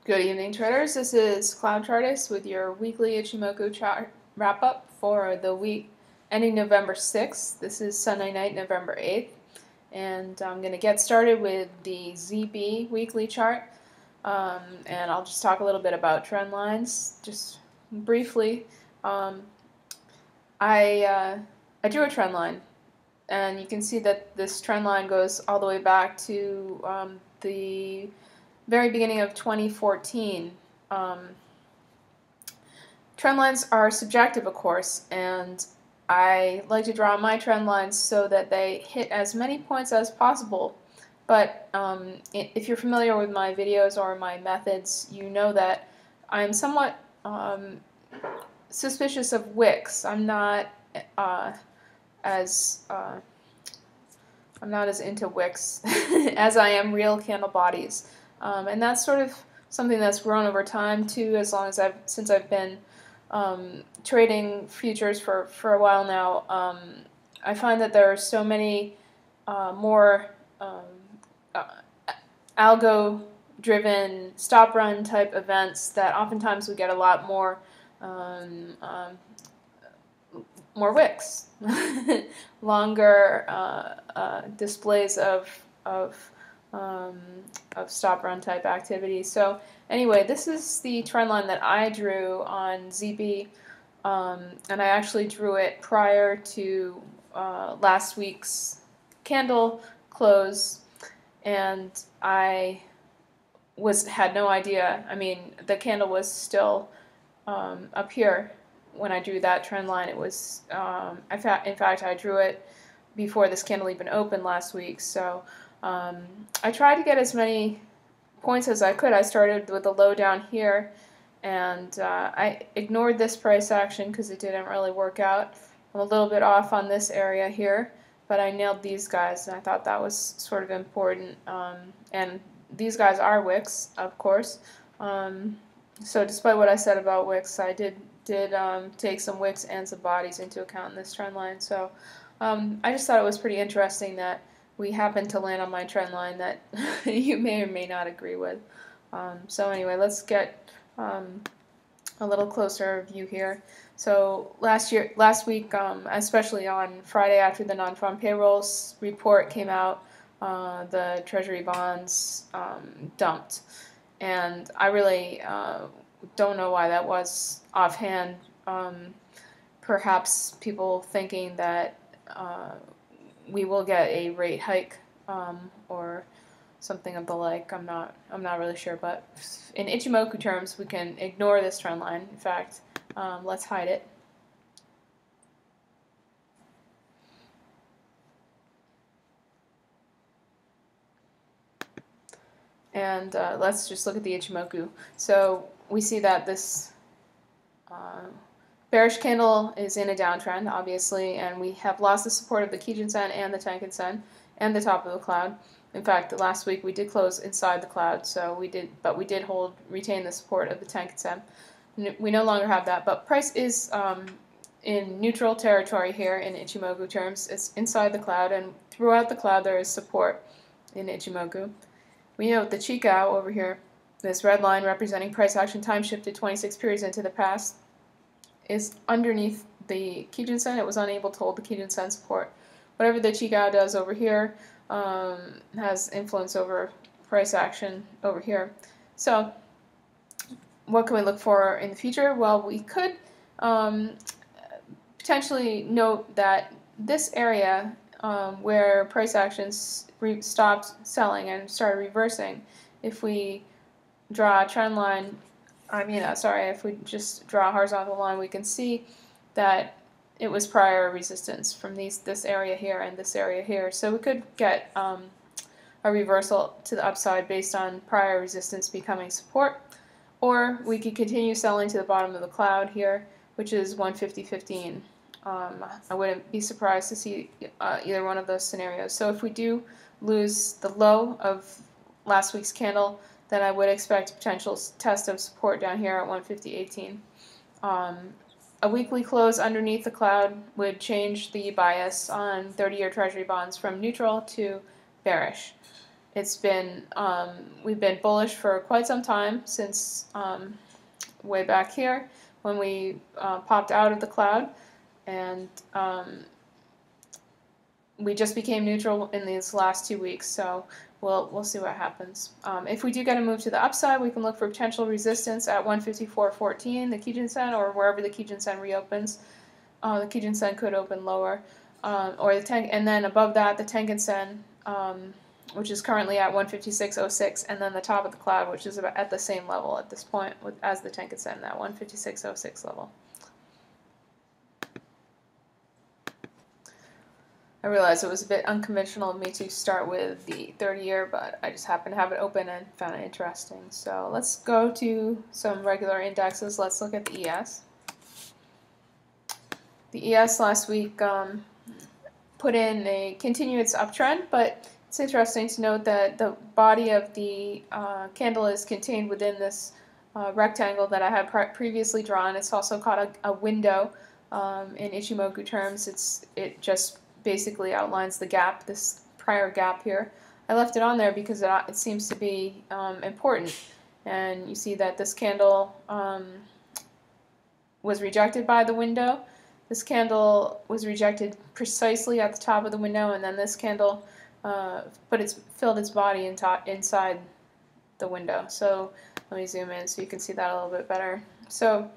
Good evening, traders. This is CloudChartist with your weekly Ichimoku chart wrap-up for the week ending November 6th. This is Sunday night, November 8th. And I'm going to get started with the ZB weekly chart. And I'll just talk a little bit about trend lines, just briefly. I drew a trend line, and you can see that this trend line goes all the way back to the very beginning of 2014. Trend lines are subjective, of course, and I like to draw my trend lines so that they hit as many points as possible. But if you're familiar with my videos or my methods, you know that I'm somewhat suspicious of wicks. I'm not as into wicks as I am real candle bodies. And that's sort of something that's grown over time too, since I've been trading futures for a while now. I find that there are so many more algo-driven stop-run type events that oftentimes we get a lot more wicks, longer displays of stop-run type activity. So anyway, this is the trend line that I drew on ZB, and I actually drew it prior to last week's candle close, and I had no idea. I mean, the candle was still up here when I drew that trend line. It was, in fact, I drew it before this candle even opened last week. So I tried to get as many points as I could. I started with a low down here, and I ignored this price action because it didn't really work out. I'm a little bit off on this area here, but I nailed these guys, and I thought that was sort of important. And these guys are wicks, of course. So despite what I said about wicks, I did take some wicks and some bodies into account in this trend line. So I just thought it was pretty interesting that we happened to land on my trend line that you may or may not agree with. So anyway, let's get a little closer view here. So last week, especially on Friday after the non-farm payrolls report came out, the Treasury bonds dumped, and I really don't know why that was offhand. Perhaps people thinking that we will get a rate hike or something of the like. I'm not really sure, but in Ichimoku terms, we can ignore this trend line. In fact, let's hide it. And let's just look at the Ichimoku. So we see that this bearish candle is in a downtrend, obviously, and we have lost the support of the Kijun-sen and the Tenkan-sen and the top of the cloud. In fact, last week we did close inside the cloud, so we did retain the support of the Tenkan-sen. We no longer have that, but price is in neutral territory here in Ichimoku terms. It's inside the cloud, and throughout the cloud there is support in Ichimoku. We note the Chikou over here, this red line representing price action time shifted 26 periods into the past, is underneath the Kijun-sen. It was unable to hold the Kijun-sen support. Whatever the Chikou does over here has influence over price action over here. So what can we look for in the future? Well, we could potentially note that this area where price actions stopped selling and started reversing, if we draw a trend line, if we just draw a horizontal line, we can see that it was prior resistance from this area here and this area here. So we could get a reversal to the upside based on prior resistance becoming support, or we could continue selling to the bottom of the cloud here, which is 150.15. I wouldn't be surprised to see either one of those scenarios. So if we do lose the low of last week's candle, then I would expect a potential test of support down here at 150.18. A weekly close underneath the cloud would change the bias on 30-year Treasury bonds from neutral to bearish. it's been we've been bullish for quite some time, since way back here when we popped out of the cloud, and we just became neutral in these last 2 weeks. So we'll see what happens. If we do get a move to the upside, we can look for potential resistance at 154.14, the Kijun-sen, or wherever the Kijun-sen reopens. The Kijun-sen could open lower, or the and then above that the Tenkan-sen, which is currently at 156.06, and then the top of the cloud, which is about at the same level at this point as the Tenkan-sen, that 156.06 level. I realized it was a bit unconventional of me to start with the 30-year, but I just happened to have it open and found it interesting. So let's go to some regular indexes. Let's look at the ES. The ES last week put in continue its uptrend, but it's interesting to note that the body of the candle is contained within this rectangle that I had previously drawn. It's also called a window in Ichimoku terms. It just basically outlines the gap, this prior gap here. I left it on there because it seems to be important. And you see that this candle was rejected by the window. This candle was rejected precisely at the top of the window, and then this candle filled its body inside the window. So let me zoom in so you can see that a little bit better. So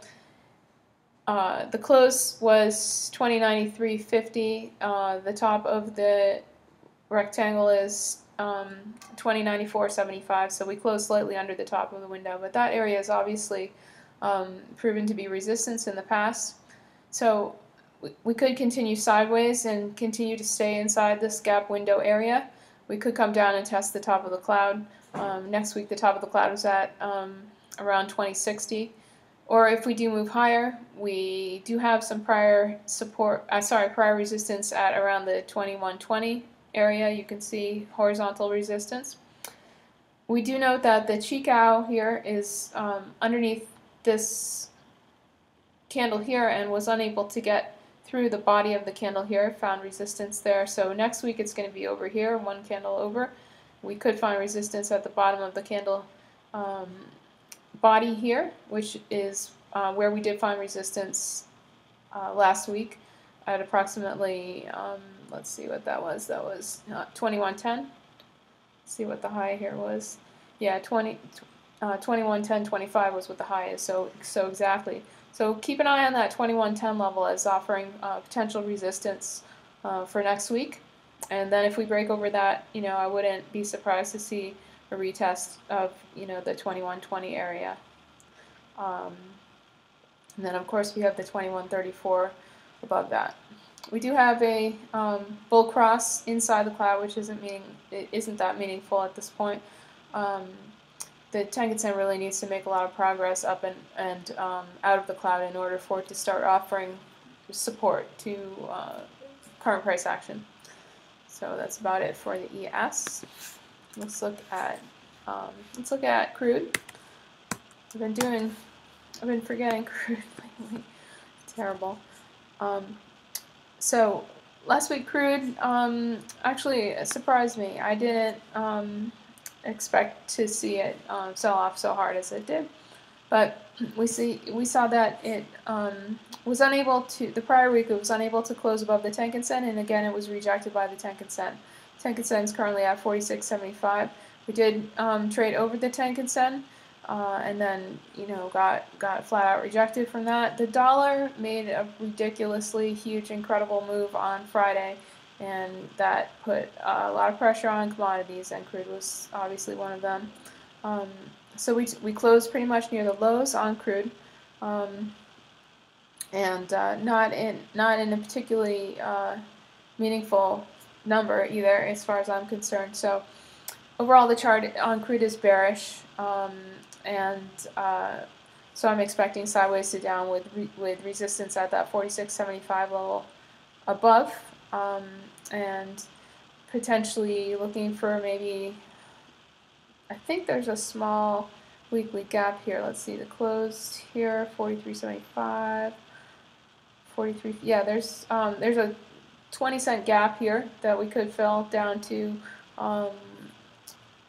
the close was 2093.50. The top of the rectangle is 2094.75. So we closed slightly under the top of the window, but that area is obviously proven to be resistance in the past. So we could continue sideways and continue to stay inside this gap window area. We could come down and test the top of the cloud. Next week the top of the cloud was at around 2060. Or if we do move higher, we do have some prior resistance at around the 2120 area. You can see horizontal resistance. We do note that the Chikou here is underneath this candle here and was unable to get through the body of the candle here, found resistance there. So next week it's going to be over here, one candle over. We could find resistance at the bottom of the candle body here, which is where we did find resistance last week at approximately, let's see what that was. That was 2110. See what the high here was. Yeah, 2110.25 was what the high is. So exactly. So keep an eye on that 2110 level as offering potential resistance for next week. And then if we break over that, I wouldn't be surprised to see a retest of, the 2120 area. And then of course we have the 2134 above that. We do have a bull cross inside the cloud, which isn't that meaningful at this point. The Tenkan-sen really needs to make a lot of progress up and out of the cloud in order for it to start offering support to current price action. So that's about it for the ES. Let's look at crude. I've been forgetting crude lately. Terrible. So last week crude actually surprised me. I didn't expect to see it sell off so hard as it did, but we saw that it was unable to. The prior week it was unable to close above the Tenkan-sen, and again it was rejected by the Tenkan-sen. Tenkan-sen is currently at 46.75. We did trade over the Tenkan-sen, and then got flat out rejected from that. The dollar made a ridiculously huge, incredible move on Friday, and that put a lot of pressure on commodities, and crude was obviously one of them. So we closed pretty much near the lows on crude, and not in a particularly meaningful number either, as far as I'm concerned. So overall, the chart on crude is bearish, and so I'm expecting sideways to down with resistance at that 46.75 level above, and potentially looking for maybe, I think there's a small weekly gap here. Let's see, the close here, 43.75, 43. Yeah, there's a 20-cent gap here that we could fill down to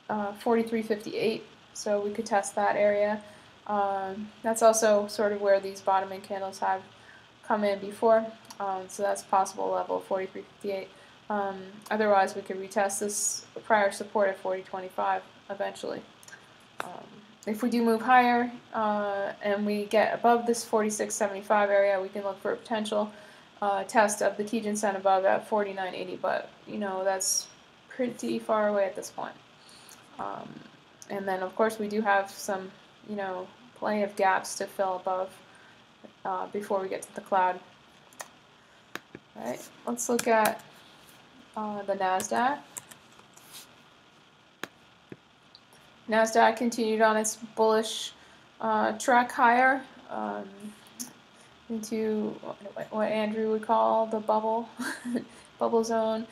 43.58, so we could test that area. That's also sort of where these bottoming candles have come in before, so that's possible level 43.58. Otherwise, we could retest this prior support at 40.25 eventually. If we do move higher and we get above this 46.75 area, we can look for a potential test of the Kijun-sen above at 49.80, but that's pretty far away at this point. And then, of course, we do have some, plenty of gaps to fill above before we get to the cloud. All right, let's look at the NASDAQ. NASDAQ continued on its bullish track higher into what Andrew would call the bubble zone.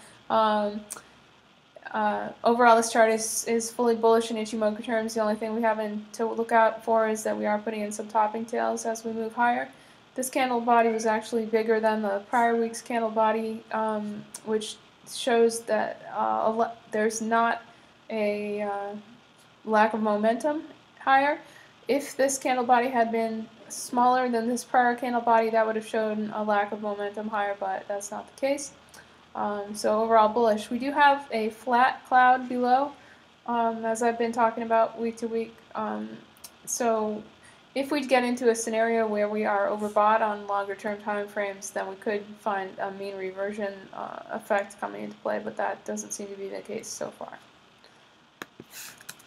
Overall, this chart is fully bullish in Ichimoku terms. The only thing we have to look out for is that we are putting in some topping tails as we move higher. This candle body was actually bigger than the prior week's candle body, which shows that there's not a lack of momentum higher. If this candle body had been smaller than this prior candle body, that would have shown a lack of momentum higher, but that's not the case. So overall bullish. We do have a flat cloud below, as I've been talking about week to week. So if we get into a scenario where we are overbought on longer term time frames, then we could find a mean reversion effect coming into play, but that doesn't seem to be the case so far.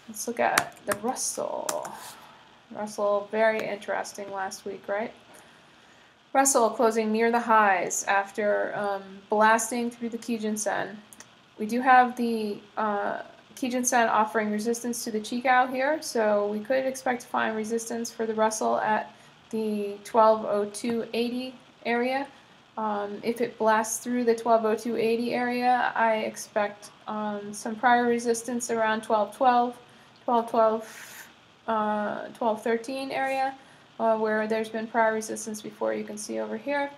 Let's look at the Russell. Russell, very interesting last week, right? Russell closing near the highs after blasting through the Kijun-sen. We do have the Kijun-sen offering resistance to the Chikou here, so we could expect to find resistance for the Russell at the 1202.80 area. If it blasts through the 1202.80 area, I expect some prior resistance around 1212, 1213 area, where there's been prior resistance before. You can see over here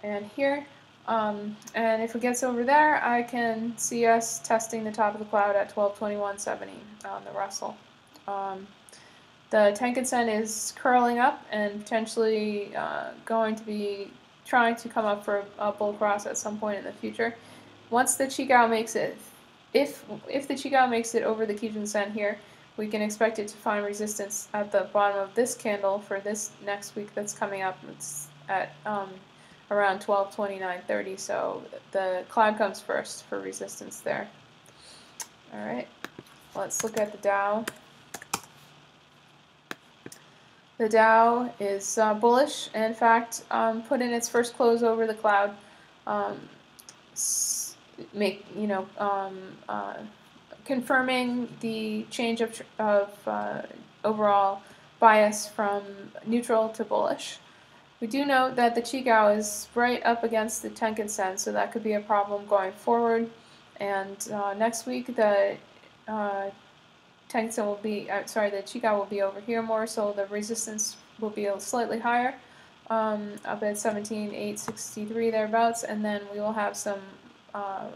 and here. And if it gets over there, I can see us testing the top of the cloud at 1221.70 on the Russell. The Tenkan-sen is curling up and potentially going to be trying to come up for a bull cross at some point in the future. Once the Chikou makes it, if the Chikou makes it over the Kijun-sen here, we can expect it to find resistance at the bottom of this candle for this next week that's coming up. It's at around 1229.30, so the cloud comes first for resistance there. All right, let's look at the Dow. The Dow is bullish, and in fact, put in its first close over the cloud, confirming the change of overall bias from neutral to bullish. We do note that the Chikou is right up against the Tenkan-sen, so that could be a problem going forward. And next week, the Tenkan-sen will be, the Chikou will be over here more, so the resistance will be slightly higher, up at 17,863 thereabouts, and then we will have some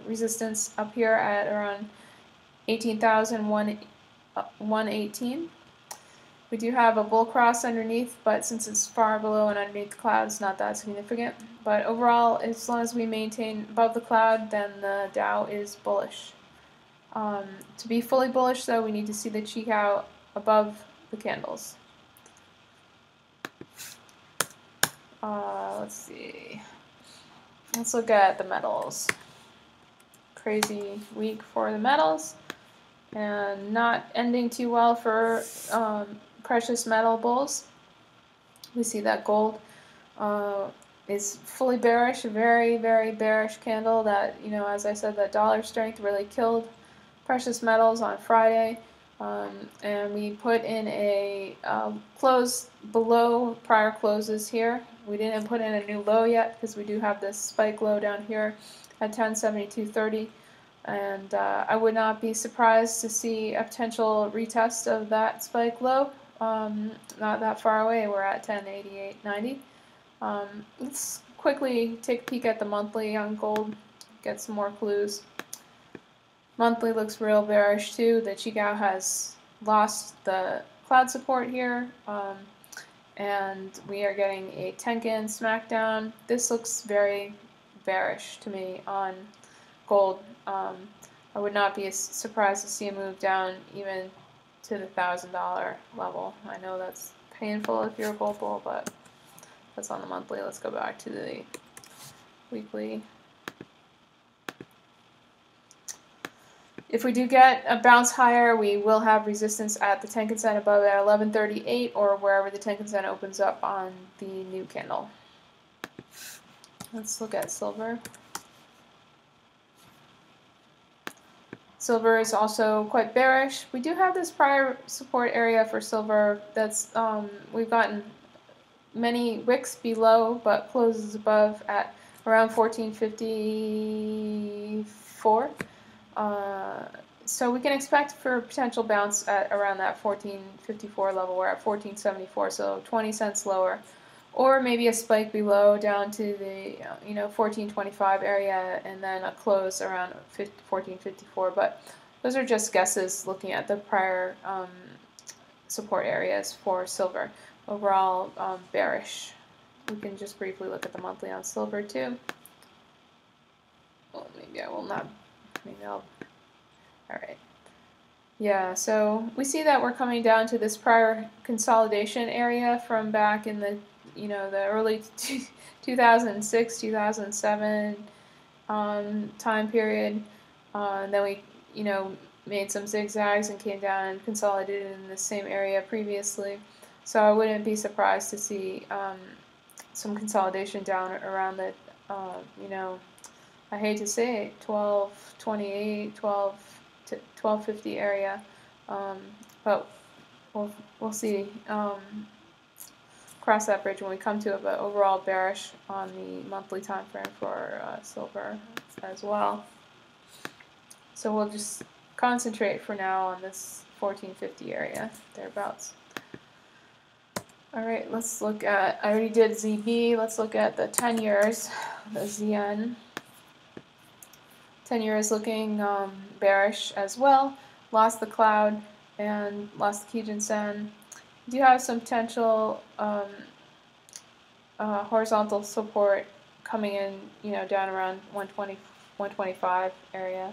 resistance up here at around 18,118. We do have a bull cross underneath, but since it's far below and underneath the cloud, it's not that significant. But overall, as long as we maintain above the cloud, then the Dow is bullish. To be fully bullish, though, we need to see the Chikou above the candles. Let's see. Let's look at the metals. Crazy week for the metals, and not ending too well for precious metal bulls. We see that gold is fully bearish, a very, very bearish candle that, as I said, that dollar strength really killed precious metals on Friday. And we put in a close below prior closes here. We didn't put in a new low yet because we do have this spike low down here at 1072.30. And I would not be surprised to see a potential retest of that spike low. Not that far away. We're at 1088.90. Let's quickly take a peek at the monthly on gold, get some more clues. Monthly looks real bearish too. The Chikou has lost the cloud support here, and we are getting a Tenkan smackdown. This looks very bearish to me on gold. I would not be surprised to see a move down even to the $1,000 level. I know that's painful if you're a gold bull, but that's on the monthly. Let's go back to the weekly. If we do get a bounce higher, we will have resistance at the Tenkan-sen above at 1138 or wherever the Tenkan-sen opens up on the new candle. Let's look at silver. Silver is also quite bearish. We do have this prior support area for silver that's we've gotten many wicks below but closes above at around 1454. So we can expect for a potential bounce at around that 1454 level. We're at 1474, so 20 cents lower, or maybe a spike below down to the 1425 area, and then a close around 1454. But those are just guesses looking at the prior support areas for silver. Overall, bearish. We can just briefly look at the monthly on silver too. Well, maybe I will not. Maybe I'll. All right. Yeah, so we see that we're coming down to this prior consolidation area from back in the the early 2006, 2007 time period. And then we made some zigzags and came down and consolidated in the same area previously. So I wouldn't be surprised to see some consolidation down around the I hate to say it, 1228, 1250 area, but we'll see. Cross that bridge when we come to it, but overall bearish on the monthly time frame for silver as well. So we'll just concentrate for now on this 1450 area, thereabouts. All right, let's look at, I already did ZB, let's look at the 10 years, the ZN. 10 years looking bearish as well, lost the cloud and lost the Kijun-sen. Do have some potential horizontal support coming in, down around 120, 125 area.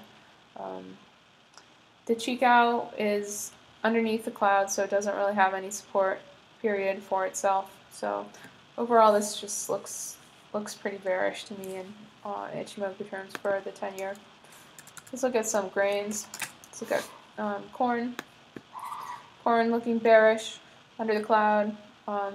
The Chikou is underneath the cloud, so it doesn't really have any support period for itself. So overall, this just looks pretty bearish to me in Ichimoku terms for the 10-year. Let's look at some grains. Let's look at corn. Corn looking bearish under the cloud,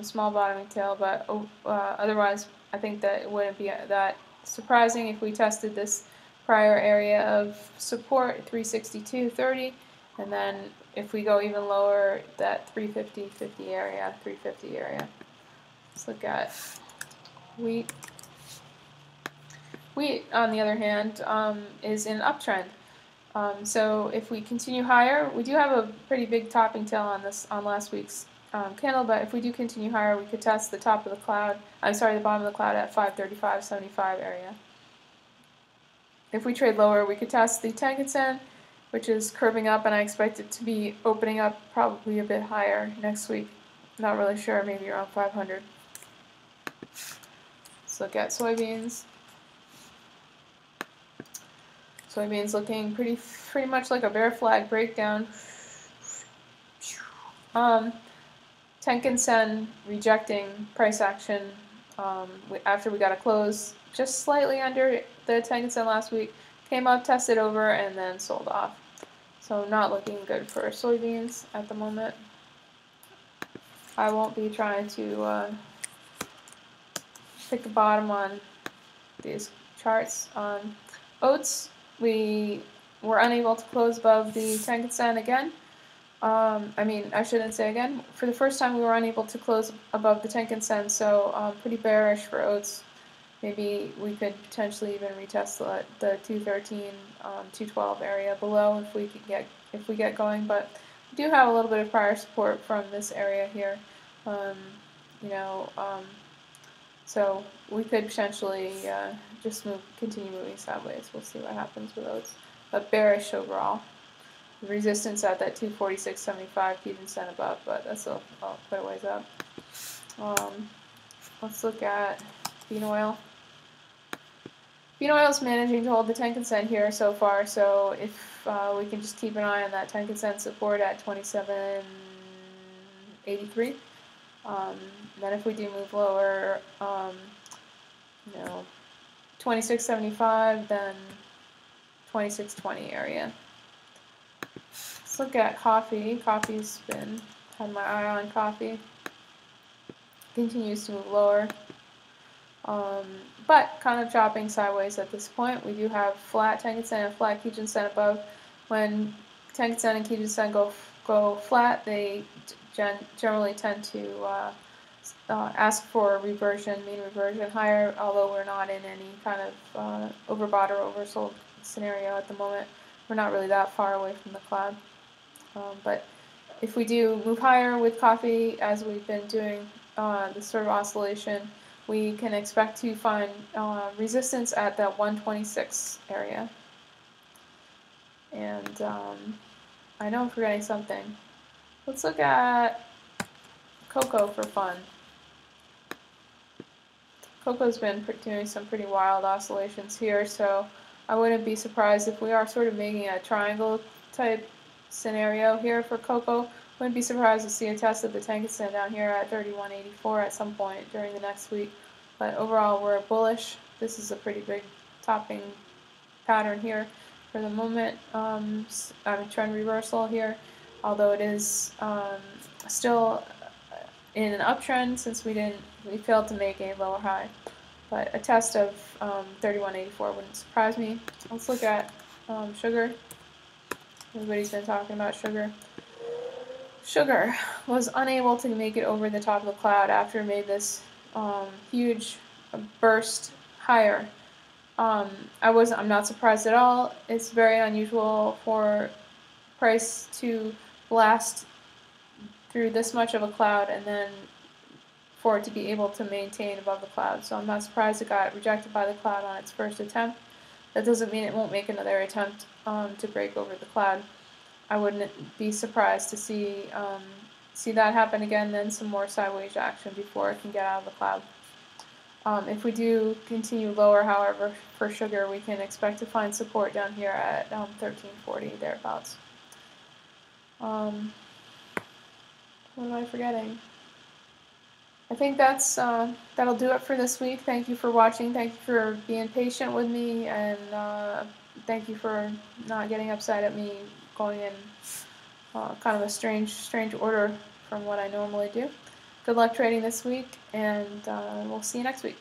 small bottoming tail, but otherwise I think that it wouldn't be that surprising if we tested this prior area of support, 362.30, and then if we go even lower, that 350.50 area, 350 area. Let's look at wheat. Wheat, on the other hand, is in uptrend. So if we continue higher, we do have a pretty big topping tail on last week's candle, but if we do continue higher, we could test the top of the cloud. I'm sorry, the bottom of the cloud at 535.75 area. If we trade lower, we could test the Tenkan-sen, which is curving up, and I expect it to be opening up probably a bit higher next week. Not really sure, maybe around 500. Let's look at soybeans. Soybeans looking pretty much like a bear flag breakdown. Tenkan-sen rejecting price action after we got a close just slightly under the Tenkan-sen last week, came up, tested over, and then sold off. So not looking good for soybeans at the moment. I won't be trying to pick the bottom on these charts. Oats, we were unable to close above the Tenkan-sen again. I shouldn't say again. For the first time, we were unable to close above the Tenkan-sen, so pretty bearish for oats. Maybe we could potentially even retest the 213, 212 area below if we get going. But we do have a little bit of prior support from this area here. So we could potentially just continue moving sideways. We'll see what happens with oats. but bearish overall. Resistance at that 246.75, Kijun Sen above, but that's quite a ways up. Let's look at bean oil. Bean oil is managing to hold the Tenkan Sen here so far, so if we can just keep an eye on that Tenkan Sen support at 27.83. Then if we do move lower, 26.75, then 26.20 area. Let's look at coffee. Coffee's had my eye on coffee. Continues to move lower. But kind of chopping sideways at this point. We do have flat Tenkan Sen and flat Kijun Sen above. When Tenkan Sen and Kijun Sen go flat, they generally tend to ask for a reversion, mean reversion higher, although we're not in any kind of overbought or oversold scenario at the moment. We're not really that far away from the cloud. But if we do move higher with coffee, as we've been doing this sort of oscillation, we can expect to find resistance at that 126 area. And I know I'm forgetting something. Let's look at cocoa for fun. Cocoa's been doing some pretty wild oscillations here, so I wouldn't be surprised if we are sort of making a triangle type scenario here for cocoa. Wouldn't be surprised to see a test of the Tenkan Sen down here at 31.84 at some point during the next week. But overall, we're bullish. This is a pretty big topping pattern here for the moment. Trend reversal here, although it is still in an uptrend since we failed to make a lower high. But a test of 31.84 wouldn't surprise me. Let's look at sugar. Everybody's been talking about sugar. Sugar was unable to make it over the top of the cloud after it made this huge burst higher. I'm not surprised at all. It's very unusual for price to blast through this much of a cloud and then for it to be able to maintain above the cloud. So I'm not surprised it got rejected by the cloud on its first attempt. That doesn't mean it won't make another attempt to break over the cloud. I wouldn't be surprised to see that happen again, then some more sideways action before it can get out of the cloud. If we do continue lower, however, for sugar, we can expect to find support down here at 13.40, thereabouts. What am I forgetting? I think that'll do it for this week. Thank you for watching. Thank you for being patient with me, and thank you for not getting upset at me going in kind of a strange order from what I normally do. Good luck trading this week, and we'll see you next week.